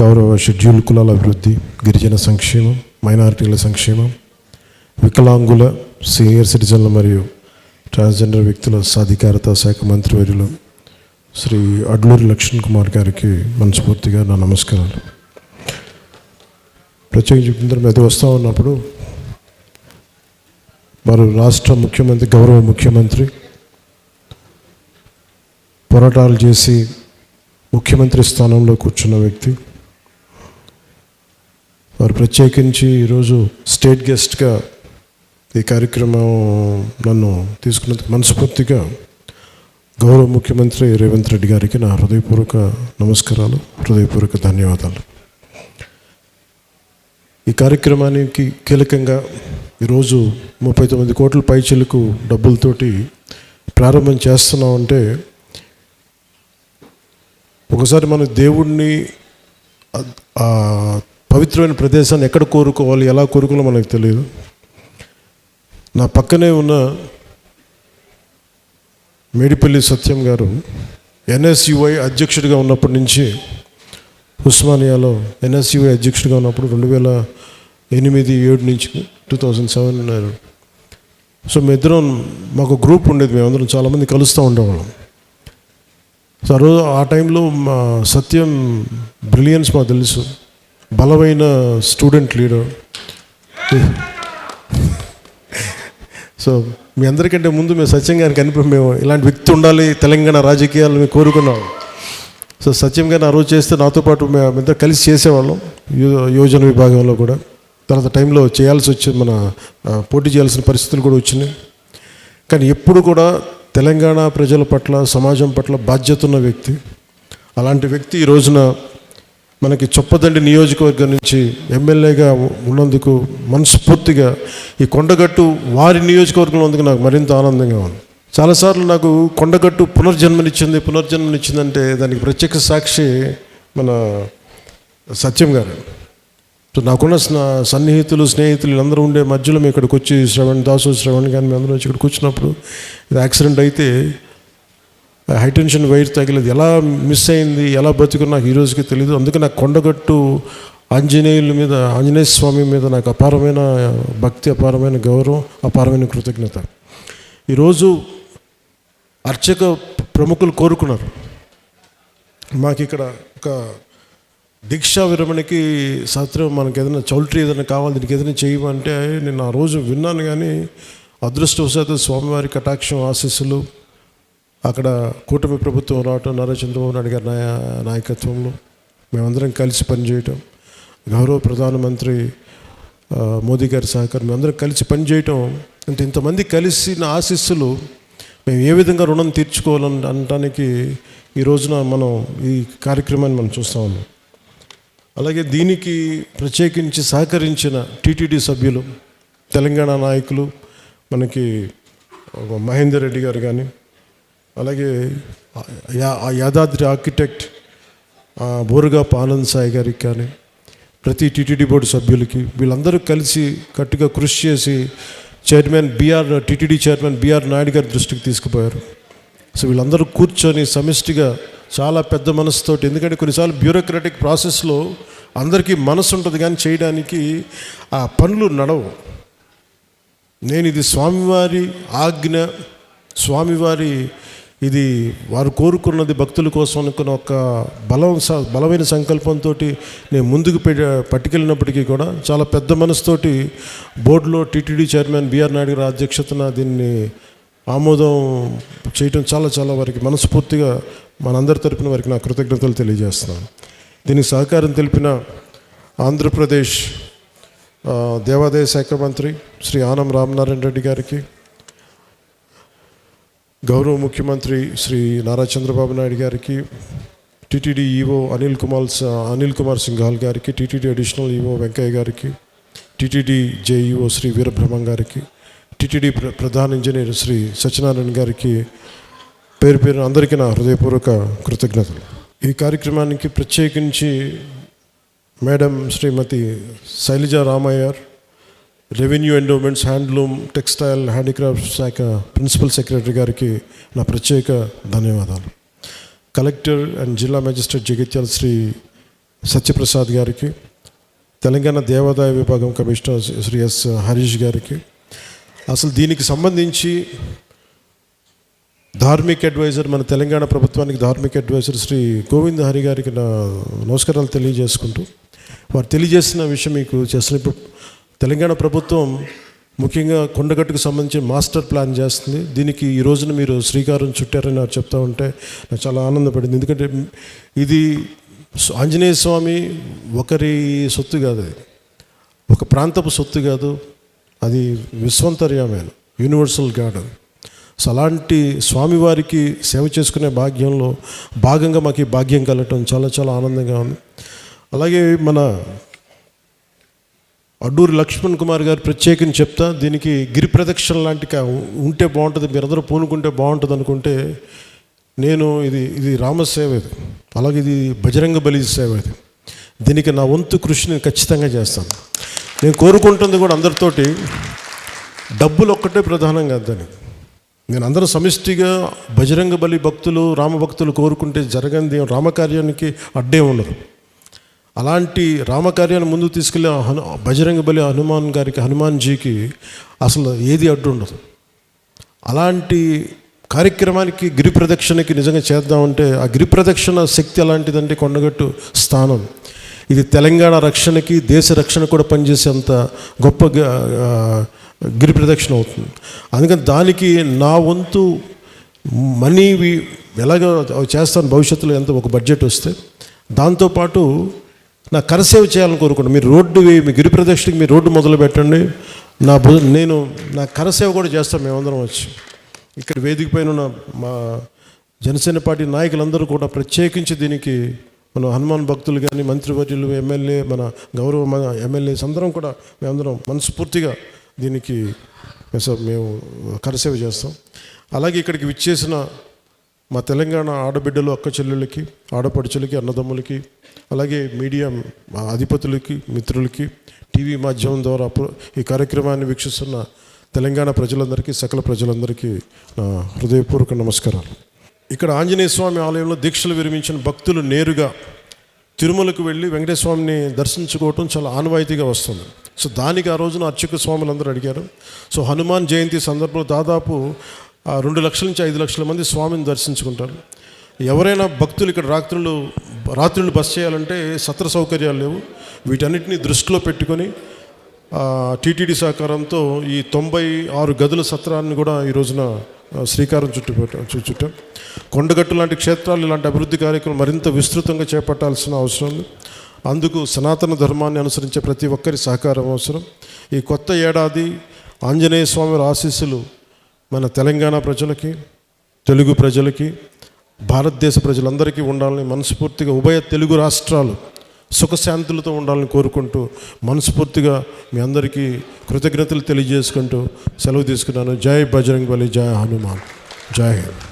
గౌరవ షెడ్యూల్ కులాల అభివృద్ధి, గిరిజన సంక్షేమం, మైనారిటీల సంక్షేమం, వికలాంగుల, సీనియర్ సిటిజన్ల మరియు ట్రాన్స్జెండర్ వ్యక్తుల సాధికారత శాఖ మంత్రివర్యులు శ్రీ అడ్లూరి లక్ష్మణ్ కుమార్ గారికి మనస్ఫూర్తిగా నా నమస్కారాలు. ప్రత్యేకించి మీద వస్తూ ఉన్నప్పుడు వారు రాష్ట్ర ముఖ్యమంత్రి, గౌరవ ముఖ్యమంత్రి పోరాటాలు చేసి ముఖ్యమంత్రి స్థానంలో కూర్చున్న వ్యక్తి. వారు ప్రత్యేకించి ఈరోజు స్టేట్ గెస్ట్గా ఈ కార్యక్రమం నన్ను తీసుకున్నందుకు మనస్ఫూర్తిగా గౌరవ ముఖ్యమంత్రి రేవంత్ రెడ్డి గారికి నా హృదయపూర్వక నమస్కారాలు, హృదయపూర్వక ధన్యవాదాలు. ఈ కార్యక్రమానికి కీలకంగా ఈరోజు 39 కోట్ల పైచిలకు డబ్బులతోటి ప్రారంభం చేస్తున్నామంటే, ఒకసారి మన దేవుడిని పవిత్రమైన ప్రదేశాన్ని ఎక్కడ కోరుకోవాలి, ఎలా కోరుకోవాలో మనకు తెలియదు. నా పక్కనే ఉన్న మేడిపల్లి సత్యం గారు ఎన్ఎస్యుఐ అధ్యక్షుడిగా ఉన్నప్పటి నుంచి, ఉస్మానియాలో ఎన్ఎస్యుఐ అధ్యక్షుడిగా ఉన్నప్పుడు 2008-7 నుంచి 2007 ఉన్నారు. సో మేమిద్దరం, మాకు గ్రూప్ ఉండేది, మేమందరం చాలామంది కలుస్తూ ఉండేవాళ్ళం. సో ఆ టైంలో మా సత్యం బ్రిలియన్స్ మాకు తెలుసు, బలమైన స్టూడెంట్ లీడర్. సో మీ అందరికంటే ముందు మేము సత్యం గారికి మేము ఇలాంటి వ్యక్తి ఉండాలి తెలంగాణ రాజకీయాలు మేము కోరుకున్నాం. సో సత్యం గారిని ఆ రోజు చేస్తే నాతో పాటు మేమిద్దరు కలిసి చేసేవాళ్ళం యోజన విభాగంలో కూడా. తర్వాత టైంలో చేయాల్సి వచ్చింది, మన పోటీ చేయాల్సిన పరిస్థితులు కూడా వచ్చినాయి. కానీ ఎప్పుడు కూడా తెలంగాణ ప్రజల పట్ల, సమాజం పట్ల బాధ్యత ఉన్న వ్యక్తి. అలాంటి వ్యక్తి ఈ రోజున మనకి చొప్పదండి నియోజకవర్గం నుంచి ఎమ్మెల్యేగా ఉన్నందుకు మనస్ఫూర్తిగా ఈ కొండగట్టు వారి నియోజకవర్గంలో ఉన్నందుకు నాకు మరింత ఆనందంగా ఉంది. చాలాసార్లు నాకు కొండగట్టు పునర్జన్మనిచ్చిందంటే దానికి ప్రత్యక్ష సాక్షి మన సత్యం గారు. సో నాకున్న సన్నిహితులు, స్నేహితులు వీళ్ళందరూ ఉండే మధ్యలో మేము ఇక్కడికి వచ్చి శ్రవణ్ కానీ మేము అందరం వచ్చి ఇక్కడికి వచ్చినప్పుడు ఇది యాక్సిడెంట్ అయితే హైటెన్షన్ వైర్ తగిలేదు, ఎలా మిస్ అయింది, ఎలా బతుకుని నాకు ఈ రోజుకి తెలియదు. అందుకే నాకు కొండగట్టు ఆంజనేయ స్వామి మీద నాకు అపారమైన భక్తి, అపారమైన గౌరవం, అపారమైన కృతజ్ఞత. ఈరోజు అర్చక ప్రముఖులు కోరుకున్నారు, మాకు ఇక్కడ ఒక దీక్షా విరమణకి సత్రం, మనకి ఏదైనా చౌల్ట్రీ ఏదైనా కావాలి, దీనికి ఏదైనా చేయమంటే నేను ఆ రోజు విన్నాను. కానీ అదృష్టవశాత్తు స్వామివారి కటాక్షం, ఆశీస్సులు, అక్కడ కూటమి ప్రభుత్వం రావటం, నారా చంద్రబాబు నాయుడు గారి నాయకత్వంలో మేమందరం కలిసి పనిచేయటం, గౌరవ ప్రధానమంత్రి మోదీ గారి సహకారం, మేమందరం కలిసి పనిచేయటం, అంటే ఇంతమంది కలిసిన ఆశీస్సులు మేము ఏ విధంగా రుణం తీర్చుకోవాలని అనటానికి ఈ రోజున మనం ఈ కార్యక్రమాన్ని మనం చూస్తూ ఉన్నాం. అలాగే దీనికి ప్రత్యేకించి సహకరించిన టీటీడీ సభ్యులు, తెలంగాణ నాయకులు, మనకి మహేందర్ రెడ్డి గారు కానీ, అలాగే యాదాద్రి ఆర్కిటెక్ట్ బోరుగాపు ఆనంద్ సాయి గారికి కానీ, ప్రతి టీటీడీ బోర్డు సభ్యులకి, వీళ్ళందరూ కలిసి కట్టుగా కృషి చేసి టీటీడీ చైర్మన్ బిఆర్ నాయుడు గారి దృష్టికి తీసుకుపోయారు. సో వీళ్ళందరూ కూర్చొని సమిష్టిగా చాలా పెద్ద మనసుతోటి, ఎందుకంటే కొన్నిసార్లు బ్యూరోక్రాటిక్ ప్రాసెస్లో అందరికీ మనసు ఉంటుంది కానీ చేయడానికి ఆ పనులు నడవు. నేను ఇది స్వామివారి ఆజ్ఞ, స్వామివారి ఇది వారు కోరుకున్నది భక్తుల కోసం అనుకున్న ఒక బలమైన సంకల్పంతో నేను ముందుకు పట్టుకెళ్ళినప్పటికీ కూడా చాలా పెద్ద మనసుతోటి బోర్డులో టీటీడీ చైర్మన్ బిఆర్ నాయుడు గారి అధ్యక్షతన దీన్ని ఆమోదం చేయటం చాలా వారికి మనస్ఫూర్తిగా మనందరి తరపున వారికి నా కృతజ్ఞతలు తెలియజేస్తున్నాను. దీనికి సహకారం తెలిపిన ఆంధ్రప్రదేశ్ దేవాదాయ శాఖ మంత్రి శ్రీ ఆనం రామనారాయణ రెడ్డి గారికి, గౌరవ ముఖ్యమంత్రి శ్రీ నారా చంద్రబాబు నాయుడు గారికి, టీటీడీ ఈవో అనిల్ కుమార్ సింఘాల్ గారికి, టీటీడీ అడిషనల్ ఈవో వెంకయ్య గారికి, టీటీడీ జేఈఓ శ్రీ వీరబ్రహ్మం గారికి, టీటీడీ ప్రధాన ఇంజనీర్ శ్రీ సత్యనారాయణ గారికి పేరు అందరికీ నా హృదయపూర్వక కృతజ్ఞతలు. ఈ కార్యక్రమానికి ప్రత్యేకించి madam Shrimati Shailaja Ramaiyar, revenue endowments, handloom, textile, handicraft శాఖ ప్రిన్సిపల్ సెక్రటరీ గారికి నా ప్రత్యేక ధన్యవాదాలు. కలెక్టర్ అండ్ జిల్లా మేజిస్ట్రేట్ జగిత్యాల శ్రీ సత్యప్రసాద్ గారికి, తెలంగాణ దేవాదాయ విభాగం కమిషనర్ శ్రీ ఎస్ హరీష్ గారికి, అసలు దీనికి సంబంధించి ధార్మిక అడ్వైజర్, మన తెలంగాణ ప్రభుత్వానికి ధార్మిక అడ్వైజర్ శ్రీ గోవింద్ హరి గారికి నా నమస్కారాలు తెలియజేసుకుంటూ, వారు తెలియజేసిన విషయం మీకు చేస్తున్న. ఇప్పుడు తెలంగాణ ప్రభుత్వం ముఖ్యంగా కొండగట్టుకు సంబంధించి మాస్టర్ ప్లాన్ చేస్తుంది. దీనికి ఈ రోజున మీరు శ్రీకారం చుట్టారని నాకు చెప్తా ఉంటే నాకు చాలా ఆనందపడింది. ఎందుకంటే ఇది ఆంజనేయ స్వామి ఒకరి సొత్తు కాదు, అది ఒక ప్రాంతపు సొత్తు కాదు, అది విశ్వంతర్యమైన యూనివర్సల్ గాడ్. సో అలాంటి స్వామివారికి సేవ చేసుకునే భాగ్యంలో భాగంగా మాకు ఈ భాగ్యం కలగటం చాలా చాలా ఆనందంగా ఉంది. అలాగే మన అడ్డూరి లక్ష్మణ్ కుమార్ గారు ప్రత్యేకించి చెప్తా, దీనికి గిరి ప్రదక్షిణ లాంటి ఉంటే బాగుంటుంది, మీరందరూ పూనుకుంటే బాగుంటుంది అనుకుంటే, నేను ఇది రామసేవ, ఇది అలాగే ఇది బజరంగ బలి సేవ, ఇది దీనికి నా వంతు కృషి నేను ఖచ్చితంగా చేస్తాను. నేను కోరుకుంటుంది కూడా అందరితోటి డబ్బులు ఒక్కటే ప్రధానం కాదు దానికి. నేను అందరూ సమిష్టిగా బజరంగ బలి భక్తులు, రామభక్తులు కోరుకుంటే జరగంది రామకార్యానికి అడ్డే ఉండదు. అలాంటి రామకార్యాన్ని ముందుకు తీసుకెళ్ళే బజరంగ బలి హనుమాన్జీకి అసలు ఏది అడ్డు ఉండదు. అలాంటి కార్యక్రమానికి గిరి ప్రదక్షిణకి నిజంగా చేద్దామంటే ఆ గిరి ప్రదక్షిణ శక్తి అలాంటిదంటే కొండగట్టు స్థానం. ఇది తెలంగాణ రక్షణకి, దేశ రక్షణ కూడా పనిచేసేంత గొప్ప గిరి ప్రదక్షిణ అవుతుంది. అందుకని దానికి నా వంతు మనీ ఎలాగ చేస్తాను భవిష్యత్తులో, ఎంత ఒక బడ్జెట్ వస్తే. దాంతోపాటు నా కరసేవ చేయాలని కోరుకుంటాను. మీరు మీ గిరి ప్రదక్షిణకి మీరు రోడ్డు మొదలు పెట్టండి, నేను నా కరసేవ కూడా చేస్తాను. మేమందరం వచ్చి ఇక్కడ వేదిక పైన ఉన్న మా జనసేన పార్టీ నాయకులందరూ కూడా ప్రత్యేకించి దీనికి మన హనుమాన్ భక్తులు కానీ, మంత్రివర్యులు, ఎమ్మెల్యే, మన ఎమ్మెల్యేస్ అందరం కూడా మేమందరం మనస్ఫూర్తిగా దీనికి మేము కరసేవ చేస్తాం. అలాగే ఇక్కడికి విచ్చేసిన మా తెలంగాణ ఆడబిడ్డలు, అక్క చెల్లెళ్ళకి, ఆడపడుచులకి, అన్నదమ్ములకి, అలాగే మీడియా అధిపతులకి, మిత్రులకి, టీవీ మాధ్యమం ద్వారా ఈ కార్యక్రమాన్ని వీక్షిస్తున్న తెలంగాణ ప్రజలందరికీ, సకల ప్రజలందరికీ నా హృదయపూర్వక నమస్కారాలు. ఇక్కడ ఆంజనేయ స్వామి ఆలయంలో దీక్షలు విరమించిన భక్తులు నేరుగా తిరుమలకు వెళ్ళి వెంకటేశ్వర స్వామిని దర్శించుకోవటం చాలా ఆనవాయితీగా వస్తుంది. సో దానికి ఆ రోజున అర్చక స్వాములందరూ అడిగారు. సో హనుమాన్ జయంతి సందర్భంలో దాదాపు 2 లక్షల నుంచి 5 లక్షల మంది స్వామిని దర్శించుకుంటారు. ఎవరైనా భక్తులు ఇక్కడ రాత్రులు బస చేయాలంటే సత్ర సౌకర్యాలు లేవు. వీటన్నిటిని దృష్టిలో పెట్టుకొని టీటీడీ సహకారంతో ఈ 96 గదుల సత్రాన్ని కూడా ఈ రోజున శ్రీకారం చుట్టాం. కొండగట్టు లాంటి క్షేత్రాలు ఇలాంటి అభివృద్ధి కార్యక్రమం మరింత విస్తృతంగా చేపట్టాల్సిన అవసరం ఉంది. అందుకు సనాతన ధర్మాన్ని అనుసరించే ప్రతి ఒక్కరి సహకారం అవసరం. ఈ కొత్త ఏడాది ఆంజనేయ స్వామి ఆశీస్సులు మన తెలంగాణ ప్రజలకి, తెలుగు ప్రజలకి, భారతదేశ ప్రజలందరికీ ఉండాలని మనస్ఫూర్తిగా, ఉభయ తెలుగు రాష్ట్రాలు సుఖశాంతులతో ఉండాలని కోరుకుంటూ మనస్ఫూర్తిగా మీ అందరికీ కృతజ్ఞతలు తెలియజేసుకుంటూ సెలవు తీసుకున్నాను. జై బజరంగ్ బలి, జై హనుమాన్, జై హింద్.